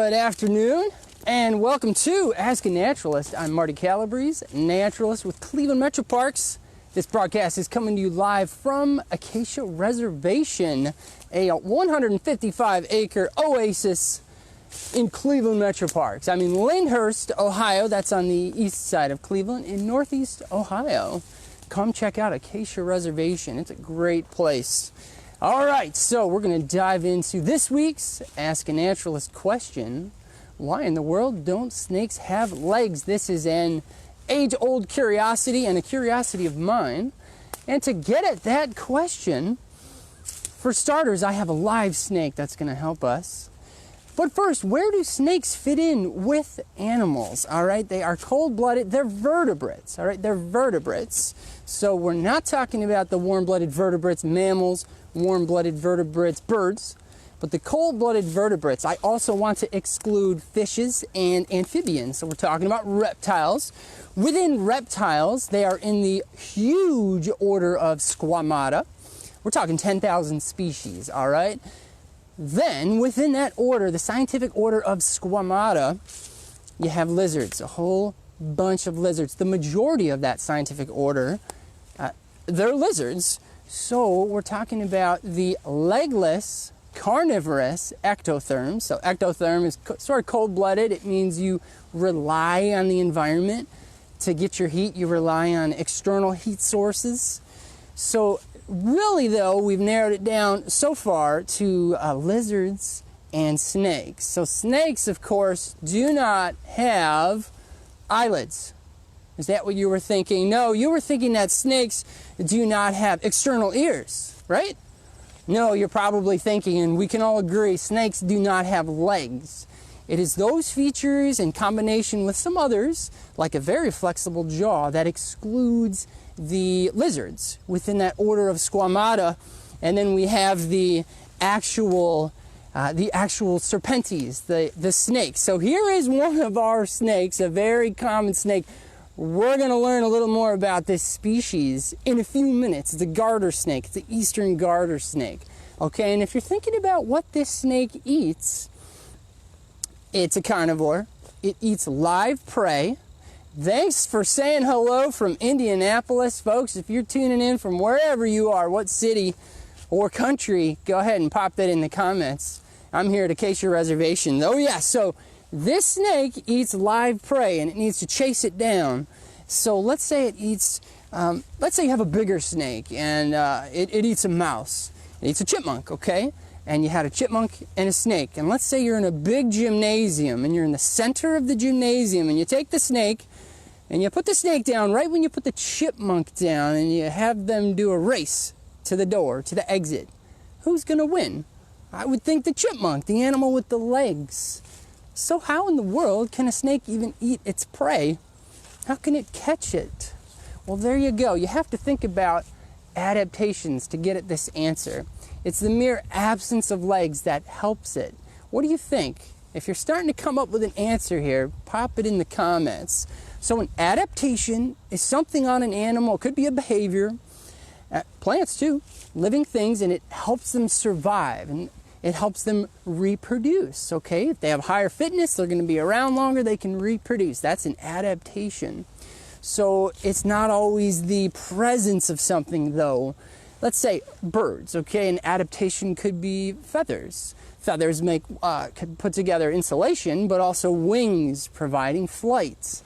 Good afternoon and welcome to Ask a Naturalist. I'm Marty Calabrese, naturalist with Cleveland Metroparks. This broadcast is coming to you live from Acacia Reservation, a 155-acre oasis in Cleveland Metroparks. I'm in Lyndhurst, Ohio. That's on the east side of Cleveland in northeast Ohio. Come check out Acacia Reservation. It's a great place. All right, so we're going to dive into this week's Ask a Naturalist question. Why in the world don't snakes have legs? This is an age-old curiosity and a curiosity of mine. And to get at that question, for starters, I have a live snake that's going to help us. But first, where do snakes fit in with animals? All right, they are cold-blooded. They're vertebrates. All right, they're vertebrates. So we're not talking about the warm-blooded vertebrates, mammals, warm-blooded vertebrates, birds, but the cold-blooded vertebrates. I also want to exclude fishes and amphibians. So we're talking about reptiles. Within reptiles, they are in the huge order of Squamata. We're talking 10,000 species, all right? Then, within that order, the scientific order of Squamata, you have lizards, a whole bunch of lizards. The majority of that scientific order, they're lizards. So we're talking about the legless, carnivorous ectotherms. So ectotherm is sort of cold-blooded. It means you rely on the environment to get your heat. You rely on external heat sources. So really, though, we've narrowed it down so far to lizards and snakes. So snakes, of course, do not have eyelids. Is that what you were thinking? No, you were thinking that snakes do not have external ears, right? No, you're probably thinking, and we can all agree, snakes do not have legs. It is those features in combination with some others, like a very flexible jaw, that excludes the lizards within that order of Squamata. And then we have the actual serpentes, the snakes. So here is one of our snakes, a very common snake. We're going to learn a little more about this species in a few minutes. It's a garter snake. It's the eastern garter snake. Okay, and if you're thinking about what this snake eats, it's a carnivore. It eats live prey. Thanks for saying hello from Indianapolis, folks. If you're tuning in from wherever you are, what city or country, go ahead and pop that in the comments. I'm here at Acacia Reservation. Oh, yeah, so this snake eats live prey, and it needs to chase it down. So let's say it eats, let's say you have a bigger snake, and it eats a mouse. It eats a chipmunk, okay? And you had a chipmunk and a snake. And let's say you're in a big gymnasium, and you're in the center of the gymnasium, and you take the snake, and you put the snake down right when you put the chipmunk down, and you have them do a race to the door, to the exit. Who's going to win? I would think the chipmunk, the animal with the legs. So how in the world can a snake even eat its prey? How can it catch it? Well, there you go. You have to think about adaptations to get at this answer. It's the mere absence of legs that helps it. What do you think? If you're starting to come up with an answer here, pop it in the comments. So an adaptation is something on an animal. It could be a behavior. Plants too, living things, and it helps them survive. And it helps them reproduce, okay? If they have higher fitness, they're going to be around longer, they can reproduce. That's an adaptation. So it's not always the presence of something, though. Let's say birds, okay? An adaptation could be feathers. Feathers could put together insulation, but also wings providing flight.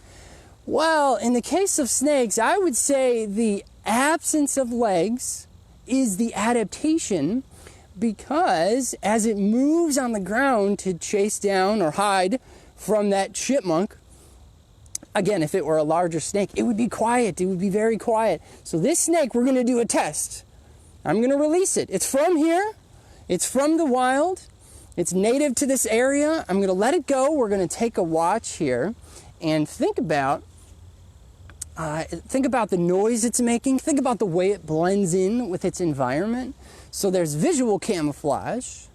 Well, in the case of snakes, I would say the absence of legs is the adaptation, because as it moves on the ground to chase down or hide from that chipmunk, again, if it were a larger snake, it would be quiet. It would be very quiet. So this snake, we're going to do a test. I'm going to release it. It's from here. It's from the wild. It's native to this area. I'm going to let it go. We're going to take a watch here and think about the noise it's making. Think about the way it blends in with its environment. So there's visual camouflage,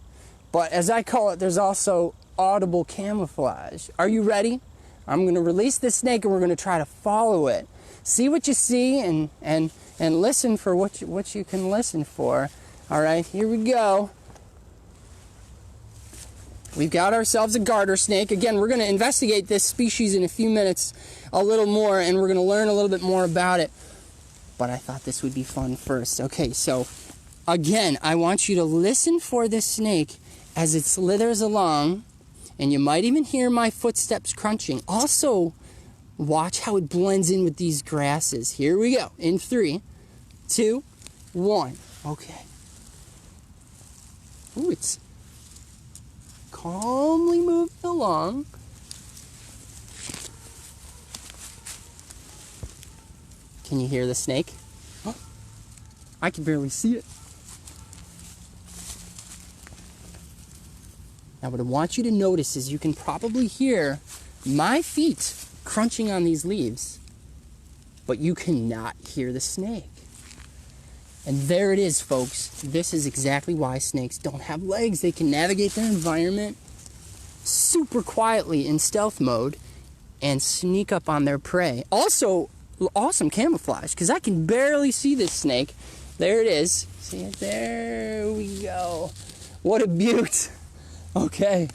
but as I call it, there's also audible camouflage. Are you ready? I'm going to release this snake, and we're going to try to follow it. See what you see, and listen for what you can listen for. All right, here we go. we've got ourselves a garter snake. Again, we're going to investigate this species in a few minutes a little more, and we're going to learn a little bit more about it. But I thought this would be fun first. Okay, so again, I want you to listen for this snake as it slithers along, and you might even hear my footsteps crunching. Also, watch how it blends in with these grasses. Here we go. In 3, 2, 1. Okay. Ooh, it's calmly moving along. Can you hear the snake? Oh, I can barely see it. Now what I want you to notice is you can probably hear my feet crunching on these leaves, but you cannot hear the snake. And there it is, folks. This is exactly why snakes don't have legs. They can navigate their environment super quietly in stealth mode and sneak up on their prey. Also, awesome camouflage, because I can barely see this snake. There it is. See it? There we go. What a beaut. Okay.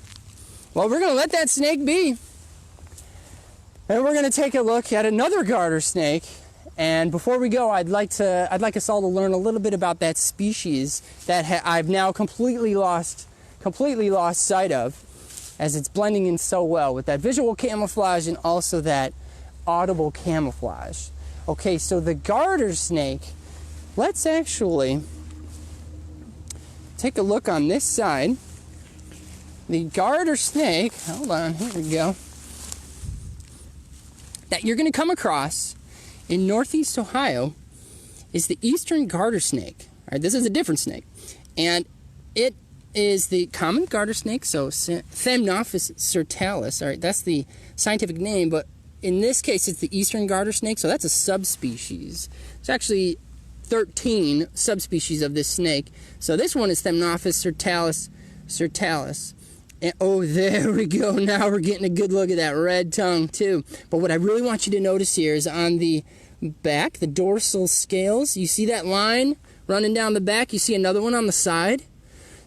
Well, we're going to let that snake be. And we're going to take a look at another garter snake. And before we go, I'd like us all to learn a little bit about that species that I've now completely lost sight of, as it's blending in so well with that visual camouflage and also that audible camouflage. Okay, so the garter snake, let's actually take a look on this side. The garter snake, hold on, here we go, that you're going to come across in Northeast Ohio is the eastern garter snake. All right, this is a different snake, and it is the common garter snake, so Thamnophis sertalis. All right, that's the scientific name, but in this case, it's the eastern garter snake, so that's a subspecies. There's actually 13 subspecies of this snake. So this one is Thamnophis sertalis. And, oh, there we go. Now we're getting a good look at that red tongue, too. But what I really want you to notice here is on the back, the dorsal scales. You see that line running down the back? You see another one on the side?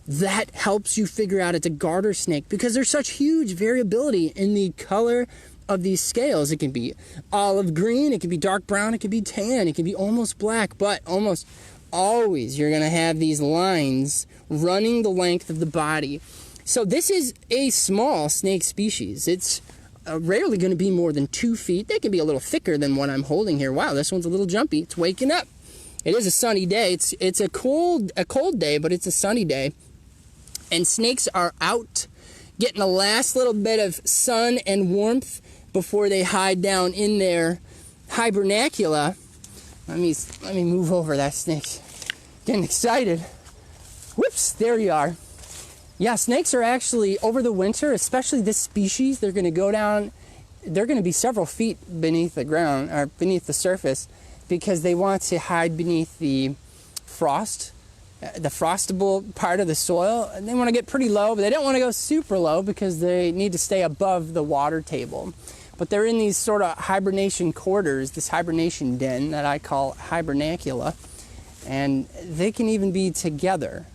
That helps you figure out it's a garter snake, because there's such huge variability in the color of these scales. It can be olive green, it can be dark brown, it can be tan, it can be almost black, but almost always you're going to have these lines running the length of the body. So this is a small snake species. It's rarely going to be more than 2 feet. They can be a little thicker than what I'm holding here. Wow, this one's a little jumpy. It's waking up. It is a sunny day. It's a cold day, but it's a sunny day. And snakes are out getting the last little bit of sun and warmth before they hide down in their hibernacula. Let me move over. That snake's getting excited. Whoops, there you are. Yeah, snakes are actually, over the winter, especially this species, they're going to go down, they're going to be several feet beneath the ground, or beneath the surface, because they want to hide beneath the frost, the frostable part of the soil. And they want to get pretty low, but they don't want to go super low because they need to stay above the water table. But they're in these sort of hibernation quarters, this hibernation den that I call hibernacula, and they can even be together.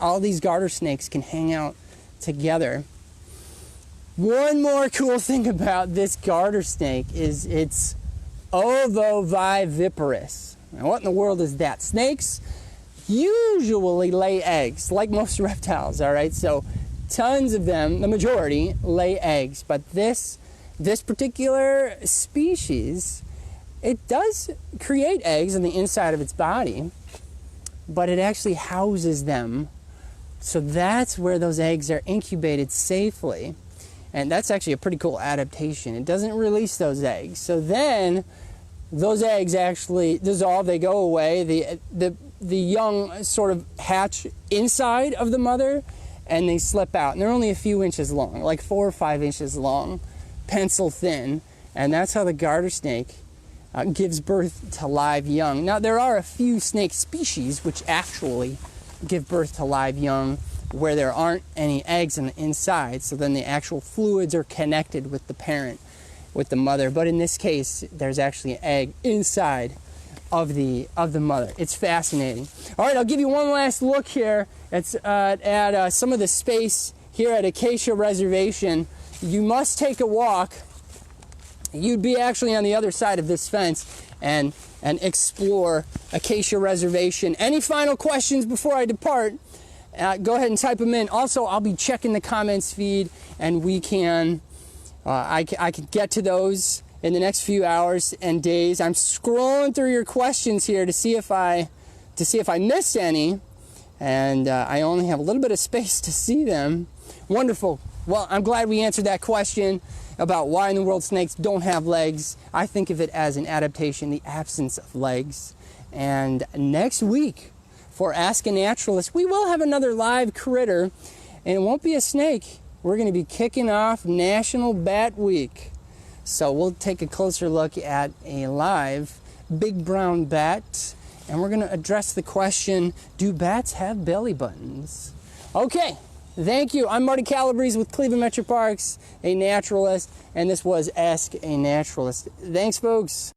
All these garter snakes can hang out together. One more cool thing about this garter snake is it's ovoviviparous. Now, what in the world is that? Snakes usually lay eggs, like most reptiles, all right? So tons of them, the majority, lay eggs. But this particular species, it does create eggs on the inside of its body, but it actually houses them. So that's where those eggs are incubated safely. And that's actually a pretty cool adaptation. It doesn't release those eggs. So then those eggs actually dissolve, they go away. The young sort of hatch inside of the mother, and they slip out. And they're only a few inches long, like 4 or 5 inches long, pencil thin. And that's how the garter snake gives birth to live young. Now, there are a few snake species which actually give birth to live young where there aren't any eggs on the inside, so then the actual fluids are connected with the parent, with the mother. But in this case, there's actually an egg inside of the mother. It's fascinating. All right, I'll give you one last look here at some of the space here at Acacia Reservation, you must take a walk. You'd be actually on the other side of this fence and explore Acacia Reservation. Any final questions before I depart? Go ahead and type them in. Also, I'll be checking the comments feed, and we can, I can get to those in the next few hours and days. I'm scrolling through your questions here to see if I missed any, and I only have a little bit of space to see them. Wonderful. Well, I'm glad we answered that question about why in the world snakes don't have legs. I think of it as an adaptation, the absence of legs. And next week, for Ask a Naturalist, we will have another live critter, and it won't be a snake. We're going to be kicking off National Bat Week. So we'll take a closer look at a live big brown bat, and we're going to address the question, do bats have belly buttons? Okay, thank you. I'm Marty Calabrese with Cleveland Metroparks, a naturalist, and this was Ask a Naturalist. Thanks, folks.